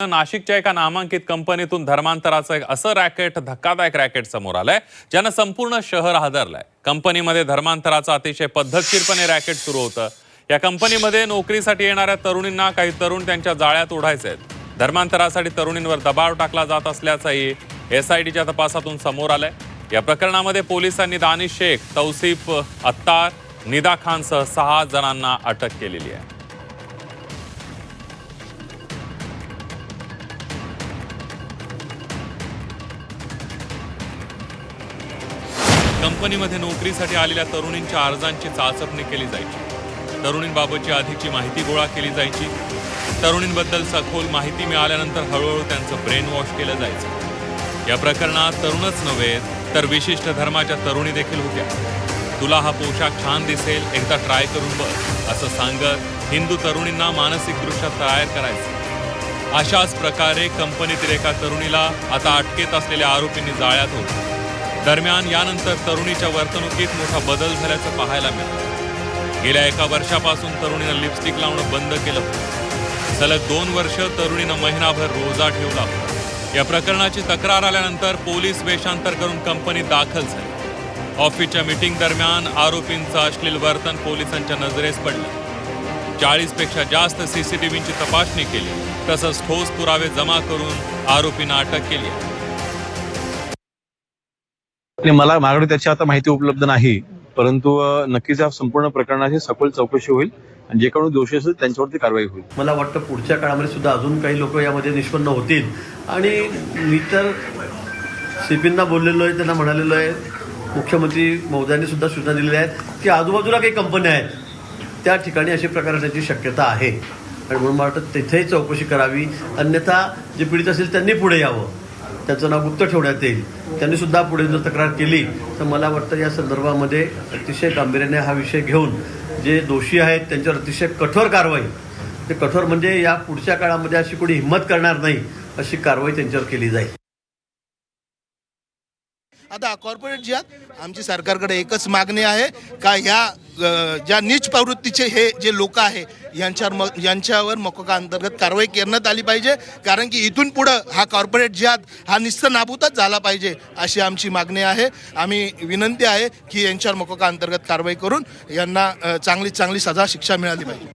नाशिकच्या एका नामांकित कंपनीतून धर्मांतराचं एक असं धक्कादायक रॅकेट समोर आलंय ज्यानं संपूर्ण शहर हादरलंय। कंपनीमध्ये धर्मांतराचं अतिशय पद्धतशीरपणे रॅकेट सुरू होतं। या कंपनीमध्ये नोकरीसाठी येणाऱ्या तरुणींना काही तरुण त्यांच्या जाळ्यात ओढायचे आहेत। धर्मांतरासाठी तरुणींवर दबाव टाकला जात असल्याचंही एसआयटीच्या तपासातून समोर आलंय। या प्रकरणामध्ये पोलिसांनी दानिश शेख, तौसिफ अत्तार, निदा खानसह 6 जणांना अटक केलेली आहे। कंपनीमध्ये नोकरीसाठी आलेल्या तरुणींच्या अर्जांची चाचपणी केली जायची। तरुणींबाबतची अधिकची माहिती गोळा केली जायची। तरुणींबद्दल सखोल माहिती मिळाल्यानंतर हळूहळू त्यांचं ब्रेन वॉश केलं जायचं। या प्रकरणात तरुणच नव्हे तर विशिष्ट धर्माच्या तरुणी देखील होत्या। तुला हा पोशाख छान दिसेल, एकदा ट्राय करून बघ असं सांगत हिंदू तरुणींना मानसिकदृष्ट्या तयार करायचं। अशाच प्रकारे कंपनीतील एका तरुणीला आता अटकेत असलेल्या आरोपींनी जाळ्यात होतं। दरम्यान यानंतर तरुणीच्या वर्तणुकीत मोठा बदल झाल्याचं पाहायला मिळालं। गेल्या 1 वर्षापासून तरुणीनं लिपस्टिक लावणं बंद केलं होतं। सलग 2 वर्ष तरुणीनं महिनाभर रोजा ठेवला होता। या प्रकरणाची तक्रार आल्यानंतर पोलीस वेषांतर करून कंपनीत दाखल झाले। ऑफिसच्या मीटिंग दरम्यान आरोपींचं अश्लील वर्तन पोलिसांच्या नजरेस पडलं। 40 पेक्षा जास्त सीसीटीव्हीची तपासणी केली, तसंच ठोस पुरावे जमा करून आरोपींना अटक केली। मला माझ्याकडे त्याची आता माहिती उपलब्ध नाही, परंतु नक्कीच या संपूर्ण प्रकरणाची सखोल चौकशी होईल आणि जे कोणी दोषी असेल त्यांच्यावरती कारवाई होईल। मला वाटतं पुढच्या काळामध्ये सुद्धा अजून काही लोक यामध्ये निष्पन्न होतील आणि मी तर सीपींना बोललेलो आहे, त्यांना म्हणालेलो आहे, मुख्यमंत्री महोदयांनी सुद्धा सूचना दिलेल्या आहेत की आजूबाजूला काही कंपन्या आहेत त्या ठिकाणी अशा प्रकारे त्याची शक्यता आहे आणि म्हणून मला वाटतं तिथेही चौकशी करावी। अन्यथा जे पीडित असेल त्यांनी पुढे यावं, त्याचं नाव गुप्त ठेवण्यात येईल। त्यांनी सुद्धा पुढे जर तक्रार केली तर मला वाटतं या संदर्भामध्ये अतिशय गांभीर्याने हा विषय घेऊन जे दोषी आहेत त्यांच्यावर अतिशय कठोर कारवाई, ते कठोर म्हणजे या पुढच्या काळामध्ये अशी कोणी हिंमत करणार नाही अशी कारवाई त्यांच्यावर केली जाईल। आता कॉर्पोरेट जिहाद आमची सरकारकडे एकच मागणी आहे का ह्या ज्या नीच प्रवृत्तीचे हे जे लोक आहे यांच्यावर मकोका अंतर्गत कारवाई करण्यात आली पाहिजे, कारण की इथून पुढं हा कॉर्पोरेट जिहाद हा निस्तेनाबूतच झाला पाहिजे अशी आमची मागणी आहे। आम्ही विनंती आहे की यांच्यावर मकोका अंतर्गत कारवाई करून यांना चांगली सजा शिक्षा मिळाली पाहिजे।